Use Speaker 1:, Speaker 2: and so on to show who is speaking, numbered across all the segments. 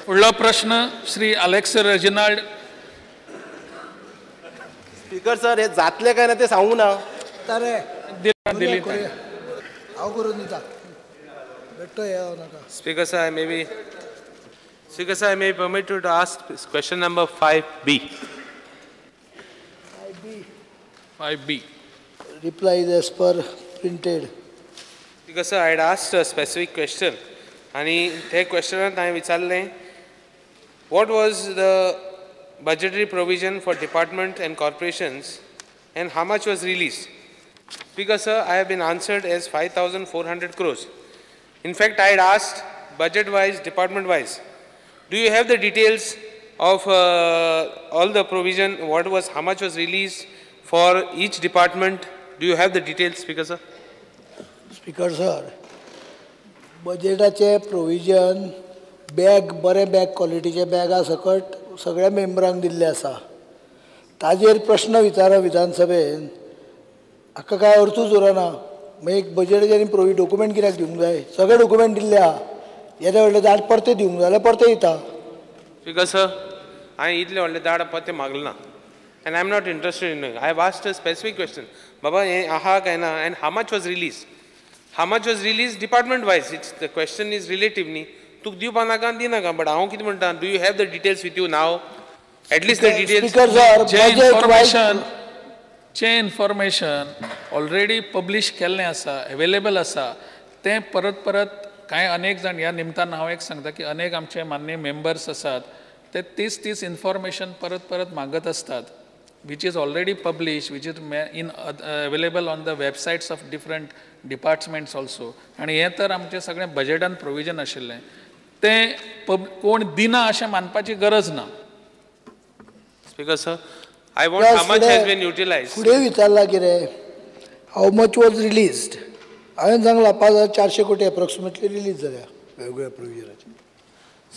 Speaker 1: पुढला प्रश्न Shri Alex Reginald.
Speaker 2: Speaker sir हे जातले काय ना ते सांगू ना.
Speaker 1: दिली
Speaker 3: हांव करून दिता बेट्टो हे नाका.
Speaker 4: Speaker sir, I may be permitted to ask question number 5B.
Speaker 1: 5B.
Speaker 3: Reply is as per printed.
Speaker 4: Speaker sir, I had asked a specific question. आणि ते क्वेश्चनात हांवें विचारलें, what was the budgetary provision for departments and corporations and how much was released? Speaker sir, I have been answered as 5,400 crores. In fact, I had asked budget-wise, department-wise. Do you have the details of all the provision, how much was released for each department? Do you have the details, Speaker sir?
Speaker 3: Speaker sir, budgetaचे provision बरे bag क्वालिटीचे बॅगा सकट सगळ्या मेंबरांक दिल्ले आसा. ताजेर प्रश्न विचारप विधानसभेन हाका काय अर्थूच उरना. मागीर एक बजेटाचे आनी प्रोव्हिड डॉक्युमेंट कित्याक दिवंक जाय? सगळे डॉक्युमेंट दिल्ले आहा. येदे व्हडले दाड परते दिवंक जाय जाल्यार परते दिता.
Speaker 4: Speaker sir, हांवें इतले व्हडले दाड परते मागले ना. And I am not interested in knowing. I have asked a specific question. Baba, हे आहा काय ना? And how much was released? How much was released department-wise? The question is relative न्ही. तुक दिवपा नाका दिनाका. But हांव कितें म्हणटा? Do you have the details with you now? At least the details.
Speaker 3: Speaker sir,
Speaker 1: चे इन्फॉर्मेशन ऑलरेडी पब्लिश केल्लें आसा, अवेलेबल आसा. तें परत कांय अनेक जाण ह्या निमतान हांव एक सांगता की अनेक आमचे माननीय मेंबर्स आसात ते तीच इन्फॉर्मेशन परत मागत असतात. which is already published, which is available on the websites of different departments also. And हे तर आमचे सगळे बजेटान प्रोविजन आशिल्लें ते कोण दिना अशें मानपाची गरज ना.
Speaker 4: Speaker sir, I want how much has been utilized.
Speaker 3: फुडें विचारला कितें? How much was released? हांवें सांगला 5,400 कोटी approximately release जाल्या वेगवेगळ्या प्रोविजनाचे.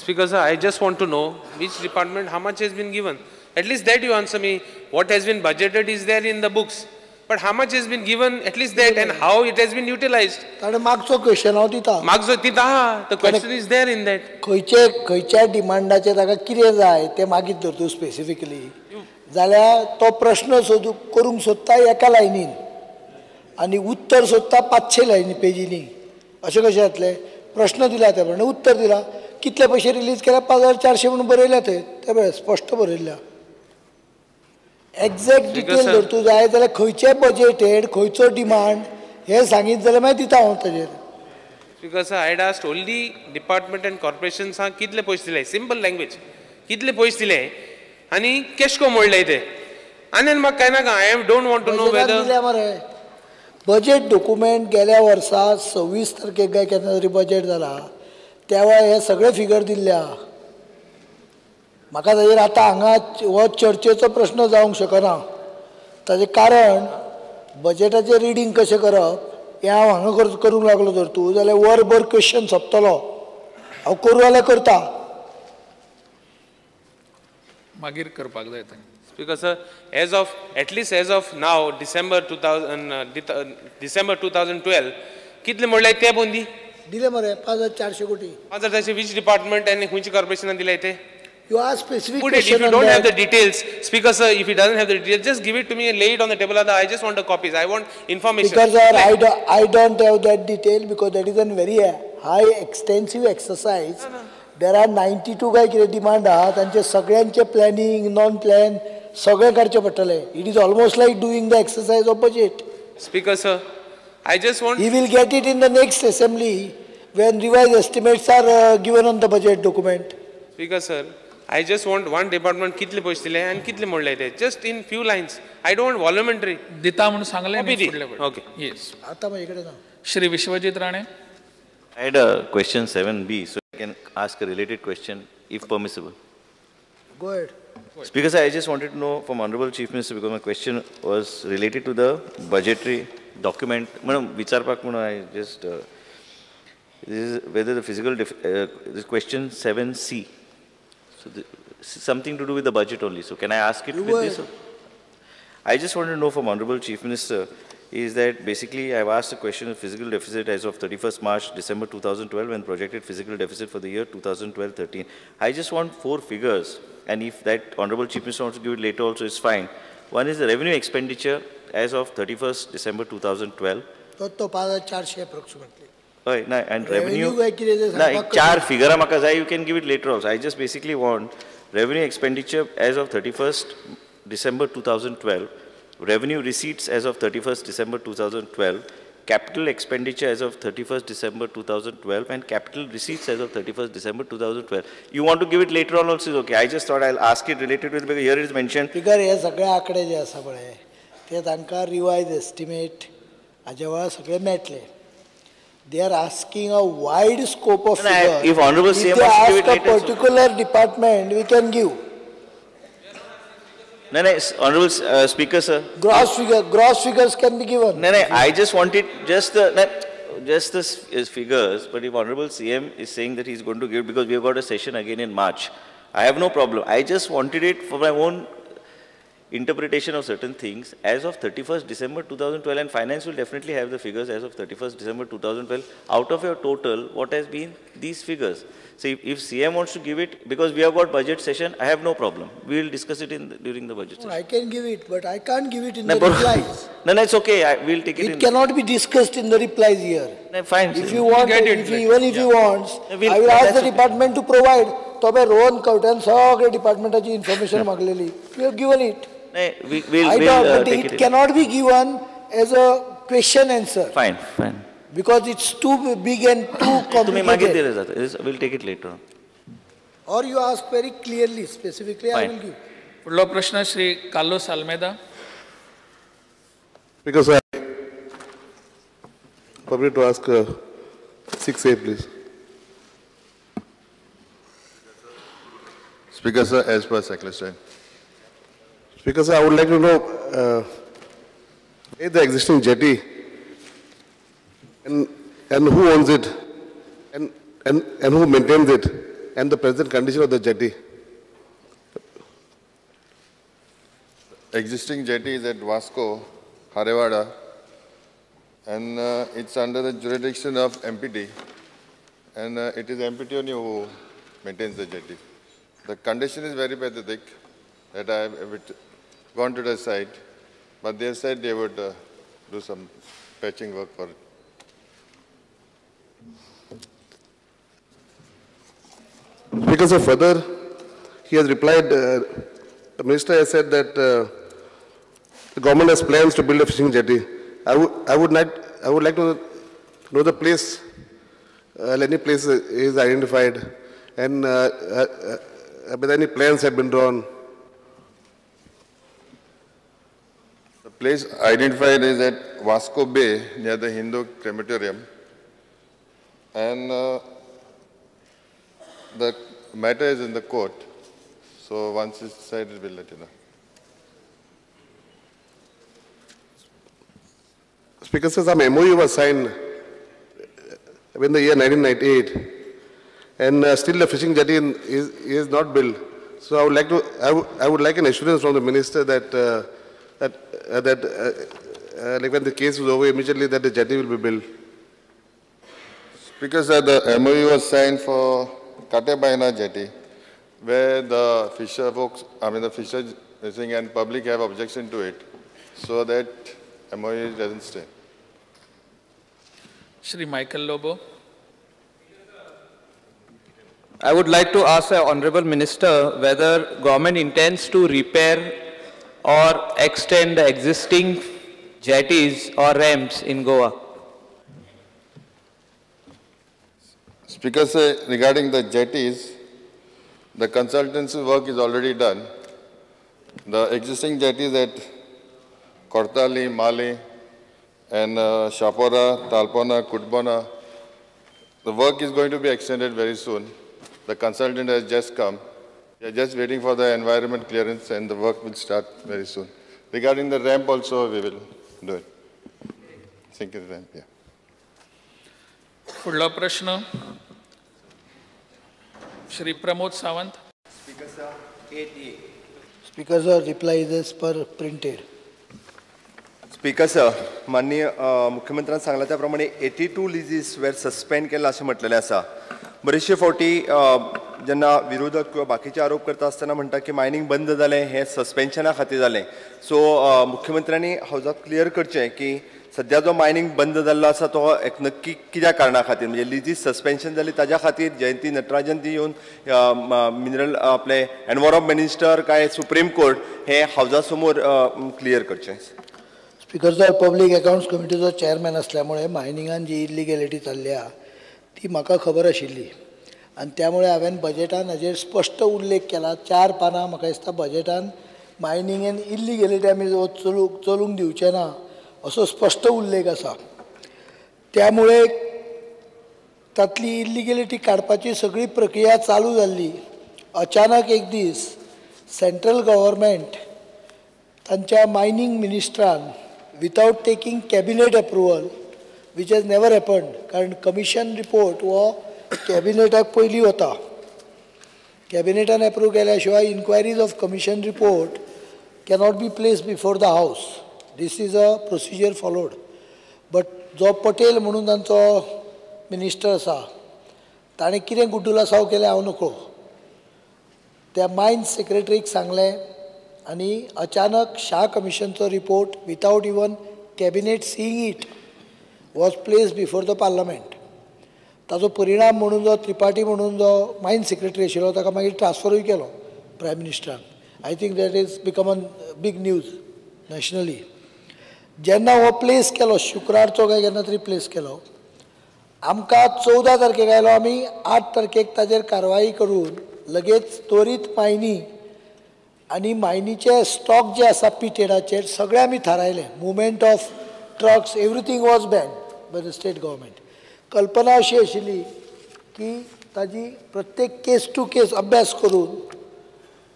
Speaker 4: Speaker sir, I just want to know which department how much has been given. At least that you answer me. What has been budgeted is there in the books. But how much has been given, at least that, and how it has been utilized.
Speaker 3: ताणे मागचो question हांव दिता.
Speaker 4: मागचो दिता हा. The question is there in that.
Speaker 3: खंयच्या डिमांडाचे ताका कितें जाय तें मागीत धर तूं स्पेसिफिकली. जाल्यार तो प्रश्न करूंक सोदता एका लायनीन आनी उत्तर सोदता 500 लायनी पेजींनी. अशें कशें जातलें? प्रश्न दिला त्या प्रमाणे उत्तर दिला. कितले पयशे रिलीज केल्या 5,400 म्हणून बरयल्या ते पळय स्पश्ट बरयल्या. एक्झॅक्ट डिटेल जर तूं जाय जाल्यार खंयचे बजेटेड खंयचो डिमांड हे सांगीत जाल्यार मागीर दिता हांव ताजेर.
Speaker 4: Because I had asked only department and corporations हा कितले पयशे दिले. Simple language. कितले पयशे दिले आनी केशको मोडले ते. आनी म्हाका काय नाका. I don't want to know whether.
Speaker 3: दिल्या मरे बजेट डॉक्युमेंट गेल्या वर्सा 26 तारखेक काय केन्ना तरी बजेट जाला तेव्हा हे सगळे फिगर दिल्ले. म्हाका ताजेर आतां हांगा हो चर्चेचो प्रश्न जावंक शकना. ताजें कारण बजेटाचें रिडींग कशें करप हें हांव हांगा करूंक लागलो तर तूं जाल्यार वरभर क्वेश्चन सोंपतलो. हांव करूं जाल्यार करता.
Speaker 1: मागीर करपाक जाय तें.
Speaker 4: Because at least as of now, December 2012, कितले मोडले ते बोंदी?
Speaker 3: दिले मरे 5,400 कोटी.
Speaker 4: 5,400 which department and which corporation दिले ते?
Speaker 3: You ask specific
Speaker 4: Put it, if you don't have the details, Speaker sir, if he doesn't have the details, just give it to me and lay it on the table. I just want the copies. I want information.
Speaker 3: Because sir, I don't have that detail because that is a very high extensive exercise. There are 92 काय कितें demand आहा तांचे सगळ्यांचे planning non plan सगळे करचे पडटले. It is almost like doing the exercise of budget.
Speaker 4: Speaker sir, I just want.
Speaker 3: He will get it in the next assembly when revised estimates are given on the budget document.
Speaker 4: Speaker sir, I just want one department कितले पैसे दिले and कितले मोडले ते. Just in few lines. I don't want voluntary.
Speaker 1: दिता म्हणून सांगले मी फुडले.
Speaker 4: Okay.
Speaker 1: Yes.
Speaker 3: आता माझ्याकडे ना.
Speaker 1: Shri Vishwajit Rane.
Speaker 5: I had a question 7B, so I can ask a related question if permissible.
Speaker 3: Go ahead.
Speaker 5: Speaker sir, I just wanted to know from Honorable Chief Minister because my question was related to the budgetary document. Madam, vicharpak म्हणून I just this is whether the physical this question 7C. So something to do with the budget only. So can I ask it with this? I just want to know from Honorable Chief Minister is that basically I've asked a question of physical deficit as of 31st March, December 2012 and projected physical deficit for the year 2012-13. I just want 4 figures, and if that Honorable Chief Minister wants to give it later also, it's fine. One is the revenue expenditure as of 31st December 2012.
Speaker 3: तो 5,400 approximately.
Speaker 5: Right, and
Speaker 3: Revenue
Speaker 5: revenue,
Speaker 3: काय कितें तें सांगपाक
Speaker 5: 4 figure म्हाका जाय, you can give it later also. I just basically want revenue expenditure as of 31st December 2012, revenue receipts as of 31st December 2012, capital expenditure as of 31st December 2012, and capital receipts as of 31st December 2012. You want to give it later on also is okay. I just thought I'll ask it related to it because here it is mentioned.
Speaker 3: Figure हे सगळे आकडे जे आसा पळय ते तांकां revise estimate हाजे वेळार सगळे मेळटले. They are asking a wide scope of figure.
Speaker 5: If Honorable
Speaker 3: If
Speaker 5: CM
Speaker 3: they
Speaker 5: wants to give
Speaker 3: ask
Speaker 5: it
Speaker 3: a
Speaker 5: later, so-
Speaker 3: particular department, we can give.
Speaker 5: No, Honorable Speaker, sir.
Speaker 3: Gross figures can be given.
Speaker 5: No, I just wanted just the figures, but if Honorable CM is saying that he's going to give, because we have got a session again in March, I have no problem. I just wanted it for my own interpretation of certain things as of 31st December 2012, and finance will definitely have the figures as of 31st December 2012. Out of your total, what has been these figures? So if CM wants to give it, because we have got budget session, I have no problem. We will discuss it during the budget session.
Speaker 3: I can give it, but I can't give it in the replies.
Speaker 5: No, it's okay. We'll take it in.
Speaker 3: It cannot be discussed in the replies here.
Speaker 5: No, fine.
Speaker 3: If you want,
Speaker 1: get it
Speaker 3: even if you want,
Speaker 5: We'll-
Speaker 3: I will ask
Speaker 5: that's
Speaker 3: the department to provide. तो पळय रोहन कवट्यान सगळे डिपार्टमेंटाची information मागलेली. We have given it.
Speaker 5: No,
Speaker 3: I
Speaker 5: we'll
Speaker 3: don't, but
Speaker 5: take
Speaker 3: it
Speaker 5: it.
Speaker 3: cannot be given as a question answer
Speaker 5: Fine, fine.
Speaker 3: because it's too big and too
Speaker 5: तुम्ही मागे
Speaker 3: complicated.
Speaker 5: दिले जातं. We'll take it later on.
Speaker 3: Or you ask very clearly, specifically, I
Speaker 5: Fine.
Speaker 3: will give.
Speaker 1: पुढलो प्रश्न Shri Carlos Almeida.
Speaker 6: Because I probably to ask 6A, please.
Speaker 7: Speaker, sir, as per Secretary.
Speaker 6: Speaker, sir, I would like to know the existing jetty and who owns it and who maintains it and the present condition of the jetty.
Speaker 7: Existing jetty is at Vasco, Harewada, and it's under the jurisdiction of MPT, and it is MPT only who maintains the jetty. The condition is very pathetic that I have gone to the site, but they said they would do some patching work for it.
Speaker 6: Because of further, he has replied, the minister has said that the government has plans to build a fishing jetty. I would like to know the place, any place is identified, and whether any plans have been drawn.
Speaker 7: The place identified is at Vasco Bay near the Hindu crematorium, and the matter is in the court. So once it's decided, we'll let you know.
Speaker 6: Speaker says some MOU was signed in the year 1998, and still the fishing jetty is not built. So I would like an assurance from the minister that like when the case is over, immediately that the jetty will be built.
Speaker 7: Because the MOU was signed for Katebaina jetty, where the fisher folks, the fisher fishing and public have objection to it, so that MOU doesn't stay.
Speaker 1: Shri Michael Lobo.
Speaker 8: I would like to ask the Honorable Minister whether government intends to repair or extend the existing jetties or ramps in Goa.
Speaker 7: Speaker, sir, regarding the jetties, the consultancy work is already done. The existing jetties at Kortali, Mali, and Shapora, Talpona, Kutbona, the work is going to be extended very soon. The consultant has just come. We are just waiting for the environment clearance and the work will start very soon. Regarding the ramp also, we will do it. Sinking ramp, yeah.
Speaker 1: पुढलो प्रश्न Shri Pramod Sawant.
Speaker 3: Speaker, sir, reply is as per printed.
Speaker 9: Speaker sir, माननीय मुख्यमंत्र्यांनी सांगला त्याप्रमाणे 82 लिजीस where suspend केला असे म्हटलेले आसा. बरेचशे फावटी जेन्ना विरोधक किंवा बाकीचे आरोप करता आसतना म्हणटा की मायनिंग बंद जालें हें सस्पेन्शना खातीर जालें. सो मुख्यमंत्र्यांनी हावजाक क्लियर करचें की सध्या जो मायनिंग बंद जाल्लो आसा तो एक नक्की कित्या कारणा खातीर, म्हणजे लिजीस सस्पेन्शन जाली ताज्या खातीर जयंती नटराजन ती येवन मिनरल आपले एनवायरॉन्मेंट मिनिस्टर काय सुप्रीम कोर्ट हे हावजा समोर क्लियर करचें.
Speaker 3: स्पीकर सर, पब्लीक अकाउंट्स कमिटीचो चेअरमॅन असल्यामुळे मायनिंगान जी इलिगॅलिटी चालल्या ती म्हाका खबर आशिल्ली आणि त्यामुळे हांवें बजेटान हाजेर स्पश्ट उल्लेख केला. 4 पानां म्हाका दिसता बजेटान मायनिंगेन इल्लिगॅलिटी आमी चलूंक दिवचे ना असो स्पश्ट उल्लेख आसा. त्यामुळे तातली इल्लिगॅलिटी काडपाची सगळी प्रक्रिया चालू जाल्ली. अचानक एक दीस सेंट्रल गव्हर्मेंट तांच्या मायनिंग मिनिस्टरान without taking cabinet approval, which has never happened, कारण कमिशन रिपोर्ट हो कॅबिनेटाक पयलीं वता. कॅबिनेटान अप्रूव केल्या शिवाय inquiries of commission report cannot be place before the house. This is a procedure followed. But जो पटेल म्हणून तांचो मिनिस्टर आसा ताणें कितें गुड्डुला साव केलें हांव नकळो. त्या मायन्स सेक्रेटरीक सांगलें आनी अचानक शाह कमिशनचो report without even cabinet seeing it was place before the parliament. ताजो परिणाम म्हणून जो त्रिपाठी म्हणून जो मायन्स सेक्रेटरी आशिल्लो ताका मागीर ट्रान्सफरूय केलो प्रायम मिनिस्टरान. I think that is become a big news nationally. जेन्ना हो प्लेस केलो शुक्रारचो काय केन्ना तरी प्लेस केलो, आमकां 14 तारखेक आयलो, आमी 8 तारखेक ताजेर कारवाई करून लगेच त्वरीत मायनी आनी मायनीचे स्टॉक जे आसा पिटेडाचेर सगळे आमी थारायले. Movement of trucks everything was banned by the state government. कल्पना अशी आशिल्ली की ताजी प्रत्येक केस टू केस अभ्यास करून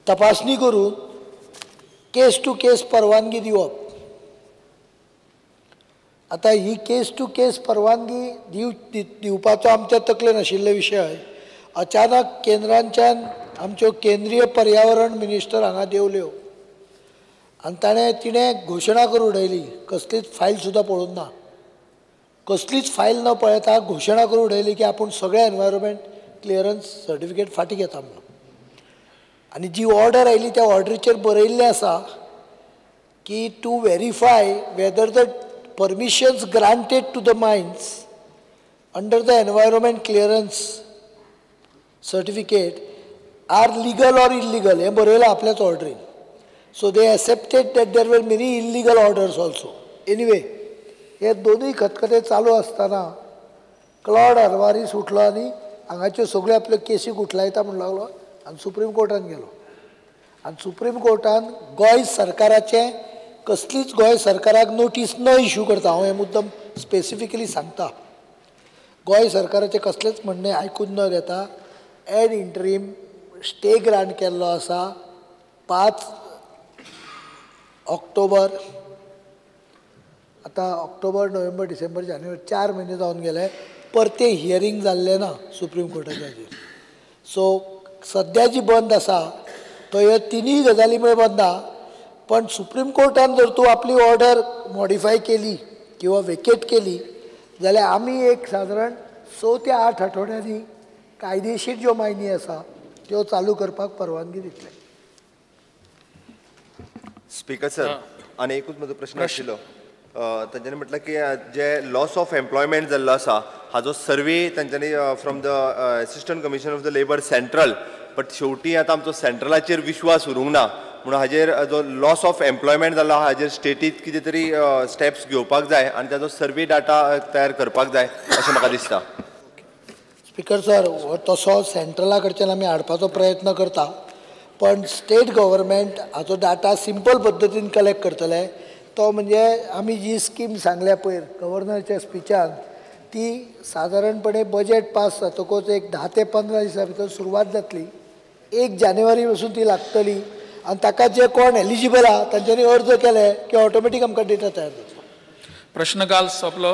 Speaker 3: तपासणी करून केस टू केस परवानगी दिवप. आता ही केस टू केस परवानगी दिवपाचो आमच्या तकलेन आशिल्लो विशय अचानक केंद्रांच्यान आमच्यो केंद्रीय पर्यावरण मिनिस्टर हांगा देवल्यो आनी तिणें घोशणा करून उडयली. कसलीच फायल सुद्दां पळोवन ना, कसलीच फायल न पळयता घोशणा करून उडयली की आपूण सगळे एनवायरमेंट क्लियरन्स सर्टिफिकेट फाटीं घेता म्हणून. आनी जी ऑर्डर आयली त्या ऑर्डरीचेर बरयल्लें आसा की to verify whether the permissions granted to the mines under the environment clearance certificate are legal or illegal. हे बरयलां आपल्याच ऑर्डरीन. So they accepted that there were many illegal orders also. Anyway, हे दोनूय खतखते चालू असताना Claude अरवारीस उठलो आनी हांगाच्यो सगळ्यो आपल्यो केसी गुठलायता म्हणून लागलो आनी सुप्रीम कोर्टान गेलो. आनी सुप्रीम कोर्टान गोंय सरकाराचें कसलीच गोंय सरकाराक नोटीस न इश्यू करता. हांव हें मुद्दम स्पेसिफिकली सांगता. गोंय सरकाराचें कसलेंच म्हणणें आयकून न घेता एड इंटरीम स्टे ग्रांट केल्लो आसा 5 ऑक्टोबर. आतां ऑक्टोबर, नोव्हेंबर, डिसेंबर, जानेवारी 4 म्हयने जावन गेले. परते हियरींग जाल्लें ना सुप्रीम कोर्टाच्या हाजेर. सो सद्या जी बंद आसा तो ह्यो तिनूय गजाली मुळे बंद आहा. पण सुप्रीम कोर्टान जर तूं आपली ऑर्डर मॉडिफाय केली किंवा वेकेट केली जाल्यार आमी एक सादारण 6 ते 8 आठवड्यांनी कायदेशीर ज्यो मायनी आसा त्यो चालू करपाक परवानगी दितले.
Speaker 9: स्पीकर सर, आनी एकूच म्हजो प्रश्न आशिल्लो. तांच्यांनी म्हटलं की जे लॉस ऑफ एम्प्लॉयमेंट जाल्लो आसा हाजो सर्वे तांच्यांनी from the assistant commissioner of the labour central, but शेवटी आतां आमचो सेंट्रलाचेर विश्वास उरूंक ना म्हणून हाजेर जो लॉस ऑफ एम्प्लॉयमेंट जालो हाजेर स्टेटीत कितें तरी स्टेप्स घेवपाक जाय आनी ताजो सर्वे डाटा तयार करपाक जाय अशें म्हाका दिसता.
Speaker 3: स्पीकर सर, तसो सेंट्रला कडच्यान आमी हाडपाचो प्रयत्न करता, पण स्टेट गव्हर्मेंट हाचो डाटा सिंपल पद्दतीन कलेक्ट करतले. तो म्हणजे आमी जी स्कीम सांगल्या पयर गव्हर्नरच्या स्पिचान ती सादारणपणे बजेट पास जातकूच एक 10 ते 15 दिसां भितर सुरवात जातली. 1 जानेवारी पासून ती लागतली आनी ताका जे कोण एलिजिबल आहा तांच्यांनी अर्ज केले की ऑटोमॅटीक आमकां डेटा तयार जातलो.
Speaker 1: प्रश्नकाल सोंपलो.